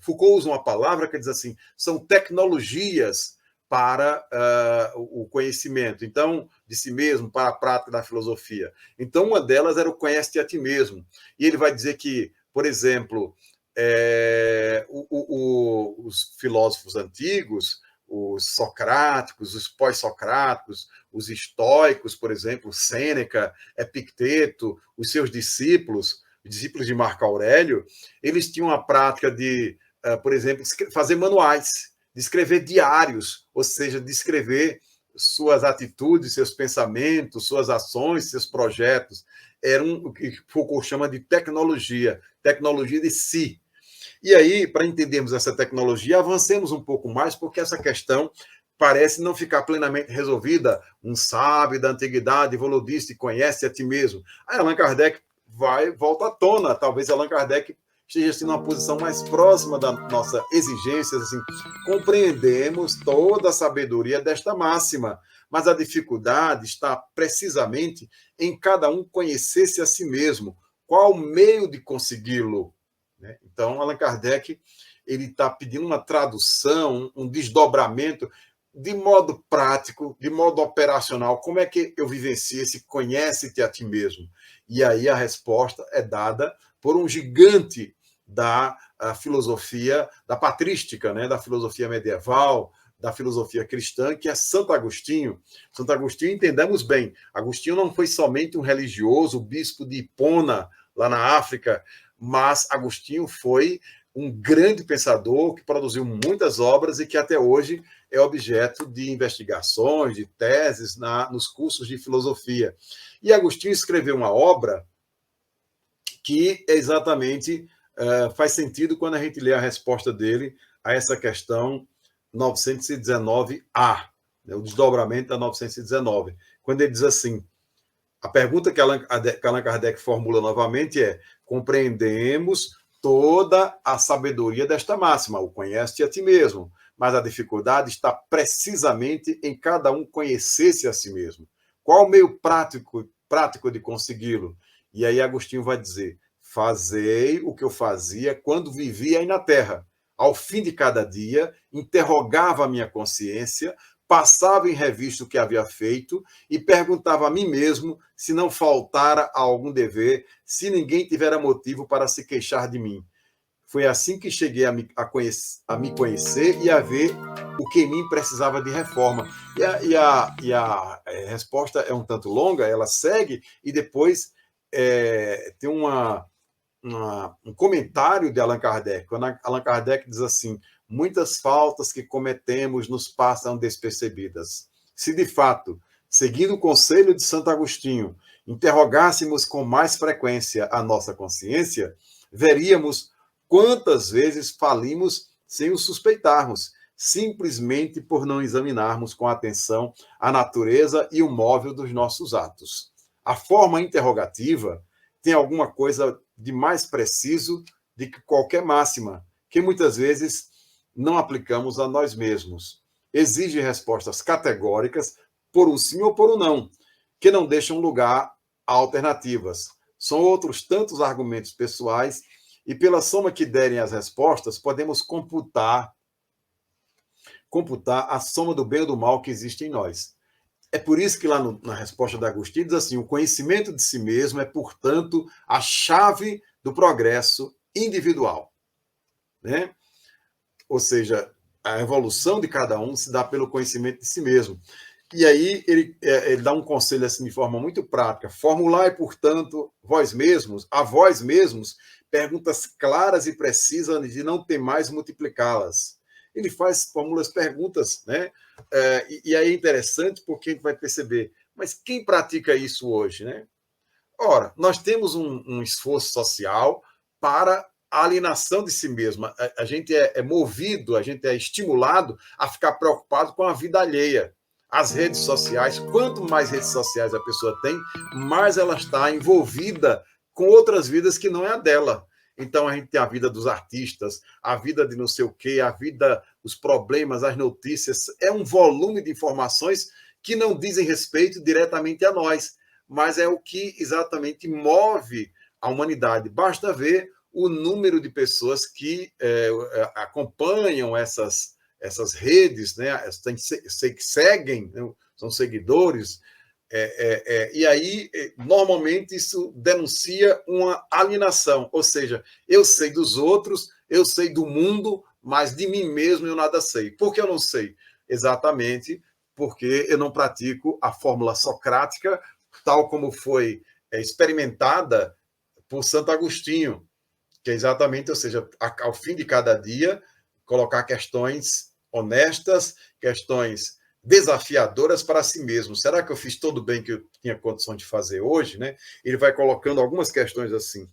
Foucault usa uma palavra que diz assim, são tecnologias para o conhecimento, então, de si mesmo, para a prática da filosofia. Então, uma delas era o conhece-te a ti mesmo. E ele vai dizer que, por exemplo, os filósofos antigos, os socráticos, os pós-socráticos, os estoicos, por exemplo, Sêneca, Epicteto, os seus discípulos, os discípulos de Marco Aurélio, eles tinham a prática de, por exemplo, fazer manuais, de escrever diários, ou seja, de escrever suas atitudes, seus pensamentos, suas ações, seus projetos. Era o que Foucault chama de tecnologia de si. E aí, para entendermos essa tecnologia, avancemos um pouco mais, porque essa questão parece não ficar plenamente resolvida. Um sábio da antiguidade evoluiu disse, conhece a ti mesmo. Aí Allan Kardec volta à tona. Talvez Allan Kardec esteja assim, numa posição mais próxima da nossa exigência. Assim, compreendemos toda a sabedoria desta máxima, mas a dificuldade está precisamente em cada um conhecer-se a si mesmo. Qual o meio de consegui-lo? Então, Allan Kardec ele está pedindo uma tradução, um desdobramento de modo prático, de modo operacional. Como é que eu vivencio esse conhece-te a ti mesmo? E aí a resposta é dada por um gigante da filosofia, da patrística, da filosofia medieval, da filosofia cristã, que é Santo Agostinho. Santo Agostinho, entendamos bem, Agostinho não foi somente um religioso, o bispo de Hipona, lá na África, mas Agostinho foi um grande pensador que produziu muitas obras e que até hoje é objeto de investigações, de teses nos cursos de filosofia. E Agostinho escreveu uma obra que exatamente faz sentido quando a gente lê a resposta dele a essa questão 919A, o desdobramento da 919, quando ele diz assim, a pergunta que Allan Kardec formula novamente é: compreendemos toda a sabedoria desta máxima, o conhece-te a ti mesmo, mas a dificuldade está precisamente em cada um conhecer-se a si mesmo. Qual o meio prático de consegui-lo? E aí Agostinho vai dizer: fazei o que eu fazia quando vivia aí na Terra. Ao fim de cada dia, interrogava a minha consciência, passava em revista o que havia feito e perguntava a mim mesmo se não faltara a algum dever, se ninguém tivera motivo para se queixar de mim. Foi assim que cheguei a me conhecer e a ver o que em mim precisava de reforma. E a resposta é um tanto longa, ela segue e depois tem um comentário de Allan Kardec. Quando Allan Kardec diz assim: muitas faltas que cometemos nos passam despercebidas. Se de fato, seguindo o conselho de Santo Agostinho, interrogássemos com mais frequência a nossa consciência, veríamos quantas vezes falimos sem o suspeitarmos, simplesmente por não examinarmos com atenção a natureza e o móvel dos nossos atos. A forma interrogativa tem alguma coisa de mais preciso do que qualquer máxima, que muitas vezes não aplicamos a nós mesmos. Exige respostas categóricas por um sim ou por um não, que não deixam lugar a alternativas. São outros tantos argumentos pessoais e pela soma que derem as respostas, podemos computar a soma do bem e do mal que existe em nós. É por isso que lá na resposta de Agostinho diz assim: o conhecimento de si mesmo é, portanto, a chave do progresso individual. Né? Ou seja, a evolução de cada um se dá pelo conhecimento de si mesmo. E aí ele dá um conselho assim de forma muito prática: formulai, portanto, a vós mesmos, perguntas claras e precisas de não temais multiplicá-las. Ele formula as perguntas, né? E aí é interessante porque a gente vai perceber, mas quem pratica isso hoje, né? Ora, nós temos um esforço social para a alienação de si mesmo. A gente é movido, a gente é estimulado a ficar preocupado com a vida alheia. As redes sociais, quanto mais redes sociais a pessoa tem, mais ela está envolvida com outras vidas que não é a dela. Então, a gente tem a vida dos artistas, a vida de não sei o quê, a vida, os problemas, as notícias. É um volume de informações que não dizem respeito diretamente a nós, mas é o que exatamente move a humanidade. Basta ver o número de pessoas que acompanham essas redes, né? Seguem, né? São seguidores, e aí, normalmente, isso denuncia uma alienação, ou seja, eu sei dos outros, eu sei do mundo, mas de mim mesmo eu nada sei. Por que eu não sei? Exatamente porque eu não pratico a fórmula socrática, tal como foi experimentada por Santo Agostinho, que é exatamente, ou seja, ao fim de cada dia, colocar questões honestas, questões desafiadoras para si mesmo. Será que eu fiz todo o bem que eu tinha condição de fazer hoje? Né? Ele vai colocando algumas questões assim.